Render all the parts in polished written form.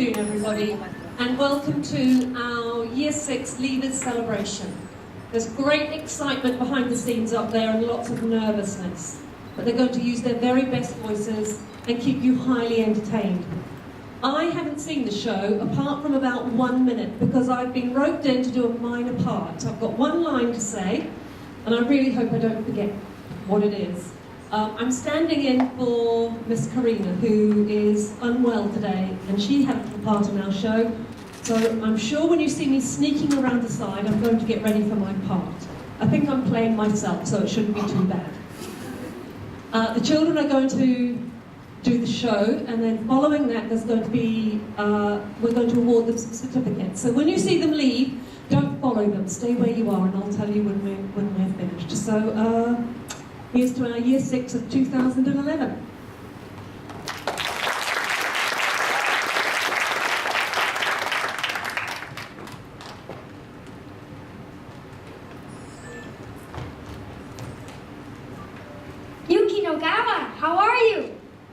afternoon, everybody, and welcome to our Year 6 Leavers celebration. There's great excitement behind the scenes up there and lots of nervousness, but they're going to use their very best voices and keep you highly entertained. I haven't seen the show apart from about 1 minute because I've been roped in to do a minor part. I've got one line to say, and I really hope I don't forget what it is. I'm standing in for Miss Karina, who is unwell today, and she had a little part in our show. So I'm sure when you see me sneaking around the side, I'm going to get ready for my part. I think I'm playing myself, so it shouldn't be too bad. The children are going to do the show, and then following that, there's going to be we're going to award them some certificates. So when you see them leave, don't follow them. Stay where you are, and I'll tell you when we're finished. So. Here's to our Year 6 of 2011. Yuki Nogawa, how are you?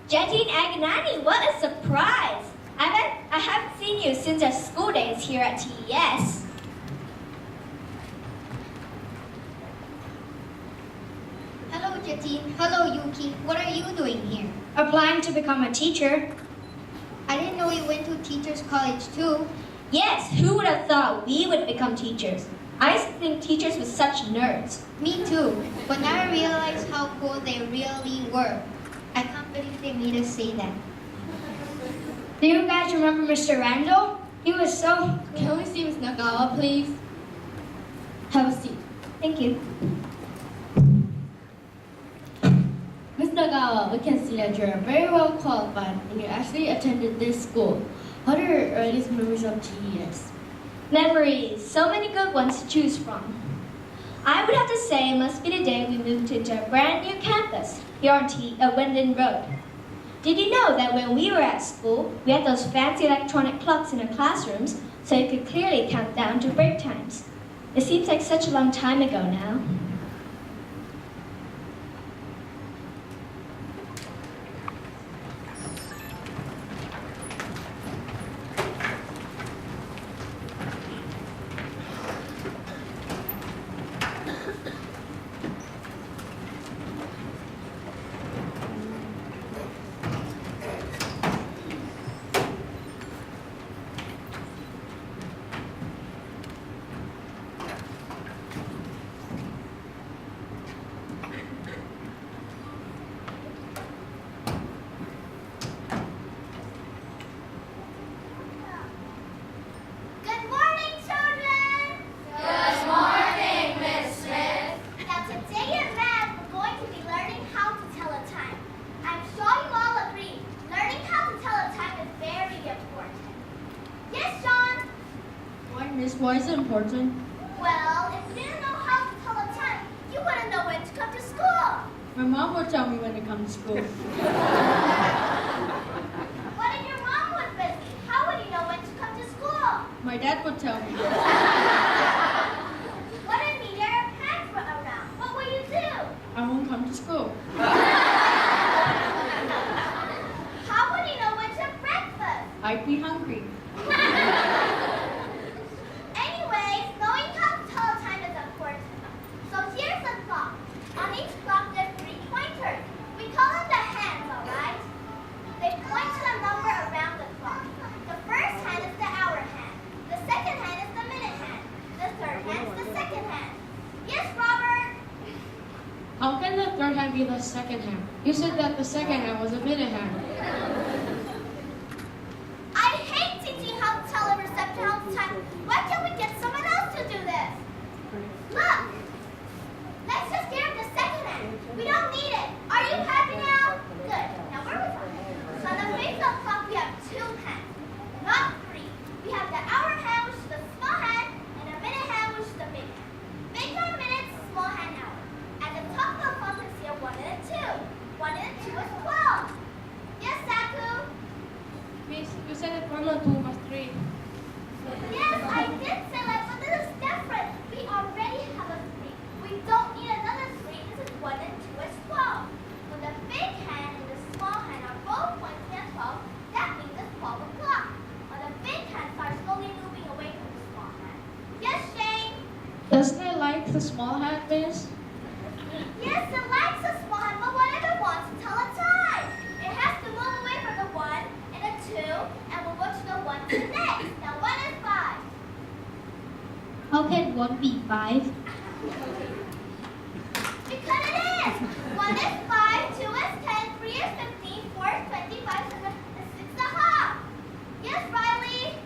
Jetine Agnani, what a surprise! I haven't seen you since our school days here at TES. Hello, Jetine. Hello, Yuki. What are you doing here? Applying to become a teacher. I didn't know you went to teachers college too. Yes, who would have thought we would become teachers? I used to think teachers were such nerds. Me too, but now I realize how cool they really were. I can't believe they made us say that. Do you guys remember Mr. Randall? He was so... Can we see Ms. Nagawa, please? Have a seat. Thank you. Ms. Nagawa, we can see that you're very well qualified and you actually attended this school. What are your earliest memories of TES? Memories, so many good ones to choose from. I would have to say it must be the day we moved into a brand new campus here on Wendon Road. Did you know that when we were at school, we had those fancy electronic clocks in our classrooms so you could clearly count down to break times? It seems like such a long time ago now. Why is it important? Well, if you didn't know how to tell a time, you wouldn't know when to come to school. My mom would tell me when to come to school. What if your mom was busy? How would you know when to come to school? My dad would tell me. What if neither your parents were around? What will you do? I won't come to school. How would you know when to have breakfast? I'd be hungry. Anyways, knowing how to tell a time is important. So here's a clock. On each clock there's 3 pointers. We call them the hands, alright? They point to the number around the clock. The first hand is the hour hand. The second hand is the minute hand. The third hand is the second hand. Yes, Robert? How can the third hand be the second hand? You said that the second hand was a minute hand. I hate teaching how to tell a reception all the time. Why can't we get someone else to do this? Look! Let's just get the second hand. We don't need it. Are you happy now? Good. Now where was I? So on the face of the clock we have 2 hands, not 3. We have the hour hand, which is the small hand, and the minute hand, which is the big hand. Big hand minutes, small hand hour. At the top of the clock we see a 1 and a 2. 1 and a 2 is 12. Yes, Saku? Miss, you said that 1 and 2 was 3. Yes, I did say that, but this is different. We already have a 3. We don't need another 3. This is 1 and 2 is 12. When the big hand and the small hand are both pointing at 12, that means it's 12 o'clock. On the Doesn't it like the small hand, Miss? Yes, it likes a small hand, but what if it wants to tell a time? It has to move away from the 1 and the 2, and we'll go to the 1 to the next. Now, 1 is 5. How can 1 be 5? Because it is. 1 is 5, 2 is 10, 3 is 15, 4 is 25, 7 is 6 and a half. Yes, Riley?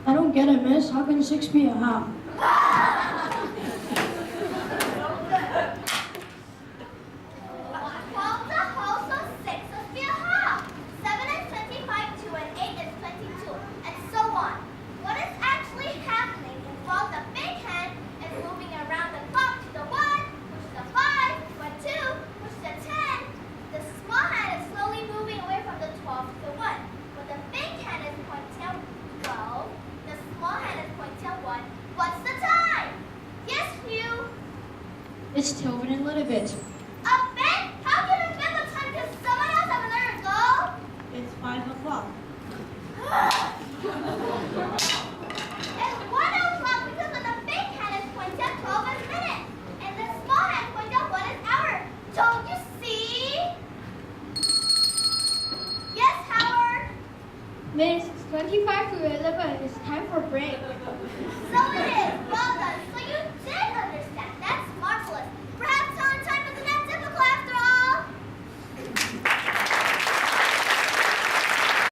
I don't get it, miss. How can 6 be a half? 12 is a whole, so 6 must be a half. 7 is 25, 2 and 8 is 22, and so on. What is actually happening is while the big hand is moving around the clock to the 1, which is a 5, to a 2, which is a 10, the small hand is slowly moving away from the 12 to the 1. When the big hand is pointing at 12, the small hand is pointing at 1. What's the time? Yes, Hugh? It's tilted a little bit. A bit? How can it be the time? Does someone else have another go? It's 5 o'clock. It's 1 o'clock because when the big hand is pointing at 12 is minutes, and the small hand pointing at 1 is hour. Don't you see? Yes, Howard? Miss, it's 25 to 11. It's time for break.